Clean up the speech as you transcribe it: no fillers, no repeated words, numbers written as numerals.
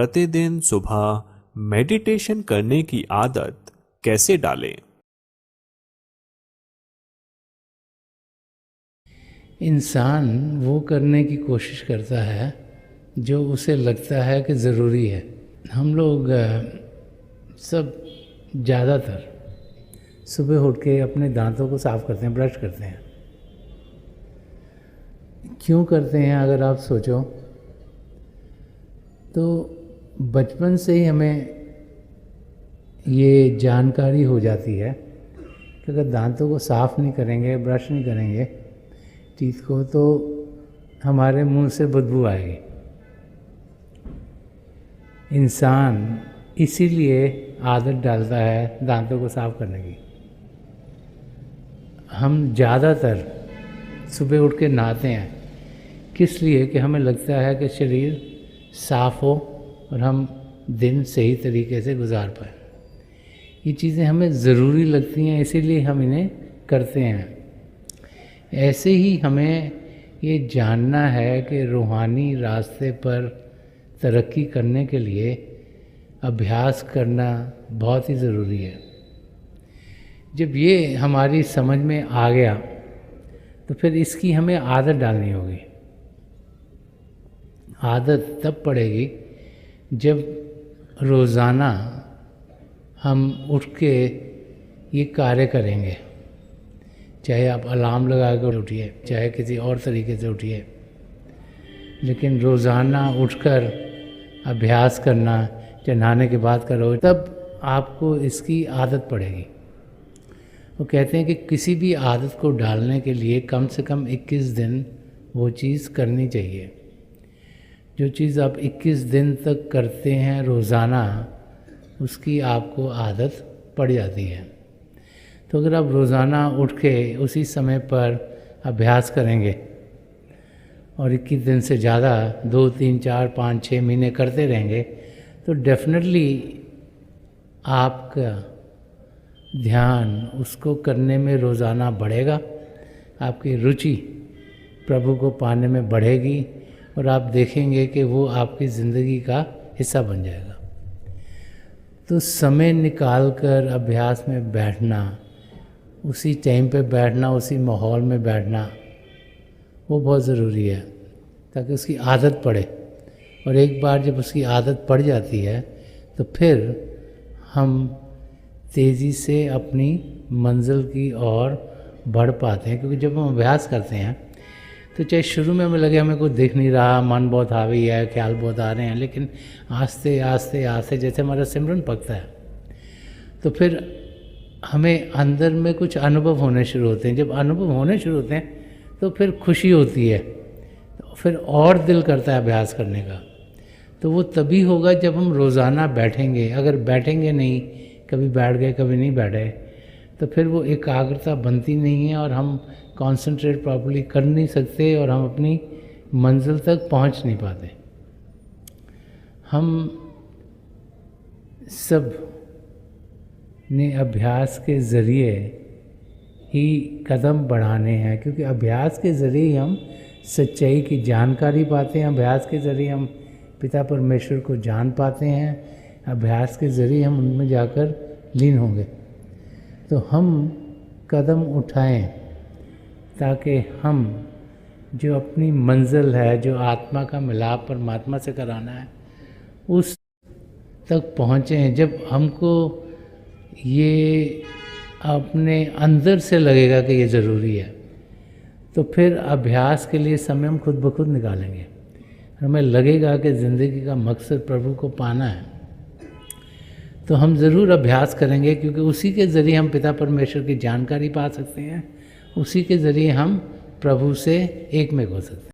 प्रतिदिन सुबह मेडिटेशन करने की आदत कैसे डालें? इंसान वो करने की कोशिश करता है जो उसे लगता है कि ज़रूरी है। हम लोग सब ज़्यादातर सुबह उठ के अपने दांतों को साफ़ करते हैं, ब्रश करते हैं। क्यों करते हैं अगर आप सोचो तो बचपन से ही हमें ये जानकारी हो जाती है कि अगर दांतों को साफ़ नहीं करेंगे, ब्रश नहीं करेंगे टीथ को, तो हमारे मुंह से बदबू आएगी। इंसान इसीलिए आदत डालता है दांतों को साफ़ करने की। हम ज़्यादातर सुबह उठ के नहाते हैं किस लिए कि हमें लगता है कि शरीर साफ़ हो और हम दिन सही तरीके से गुजार पाएँ। ये चीज़ें हमें ज़रूरी लगती हैं, इसीलिए हम इन्हें करते हैं। ऐसे ही हमें ये जानना है कि रूहानी रास्ते पर तरक्की करने के लिए अभ्यास करना बहुत ही ज़रूरी है। जब ये हमारी समझ में आ गया तो फिर इसकी हमें आदत डालनी होगी। आदत तब पड़ेगी जब रोज़ाना हम उठ के ये कार्य करेंगे। चाहे आप अलार्म लगा कर उठिए, चाहे किसी और तरीके से उठिए, लेकिन रोज़ाना उठकर अभ्यास करना, चाहे नहाने के बाद करो, तब आपको इसकी आदत पड़ेगी। वो कहते हैं कि किसी भी आदत को डालने के लिए कम से कम 21 दिन वो चीज़ करनी चाहिए। जो चीज़ आप 21 दिन तक करते हैं रोज़ाना, उसकी आपको आदत पड़ जाती है। तो अगर आप रोज़ाना उठ के उसी समय पर अभ्यास करेंगे और 21 दिन से ज़्यादा 2, 3, 4, 5, 6 महीने करते रहेंगे तो डेफिनेटली आपका ध्यान उसको करने में रोज़ाना बढ़ेगा, आपकी रुचि प्रभु को पाने में बढ़ेगी और आप देखेंगे कि वो आपकी ज़िंदगी का हिस्सा बन जाएगा। तो समय निकाल कर अभ्यास में बैठना, उसी टाइम पे बैठना, उसी माहौल में बैठना, वो बहुत ज़रूरी है ताकि उसकी आदत पड़े। और एक बार जब उसकी आदत पड़ जाती है तो फिर हम तेज़ी से अपनी मंजिल की ओर बढ़ पाते हैं। क्योंकि जब हम अभ्यास करते हैं तो चाहे शुरू में हमें लगे हमें कुछ दिख नहीं रहा, मन बहुत हावी है, ख्याल बहुत आ रहे हैं, लेकिन आस्ते आस्ते आस्ते जैसे हमारा सिमरन पकता है तो फिर हमें अंदर में कुछ अनुभव होने शुरू होते हैं। जब अनुभव होने शुरू होते हैं तो फिर खुशी होती है, तो फिर और दिल करता है अभ्यास करने का। तो वो तभी होगा जब हम रोज़ाना बैठेंगे। अगर बैठेंगे नहीं, कभी बैठ गए कभी नहीं बैठे, तो फिर वो एकाग्रता बनती नहीं है और हम कंसंट्रेट प्रॉपर्ली कर नहीं सकते और हम अपनी मंजिल तक पहुंच नहीं पाते। हम सब ने अभ्यास के ज़रिए ही कदम बढ़ाने हैं, क्योंकि अभ्यास के ज़रिए ही हम सच्चाई की जानकारी पाते हैं। अभ्यास के ज़रिए हम पिता परमेश्वर को जान पाते हैं। अभ्यास के ज़रिए हम उनमें जाकर लीन होंगे। तो हम कदम उठाएं ताकि हम जो अपनी मंजिल है, जो आत्मा का मिलाप परमात्मा से कराना है, उस तक पहुँचें। जब हमको ये अपने अंदर से लगेगा कि ये ज़रूरी है तो फिर अभ्यास के लिए समय हम खुद ब खुद निकालेंगे। हमें लगेगा कि ज़िंदगी का मकसद प्रभु को पाना है तो हम ज़रूर अभ्यास करेंगे, क्योंकि उसी के ज़रिए हम पिता परमेश्वर की जानकारी पा सकते हैं, उसी के ज़रिए हम प्रभु से एक में हो सकते हैं।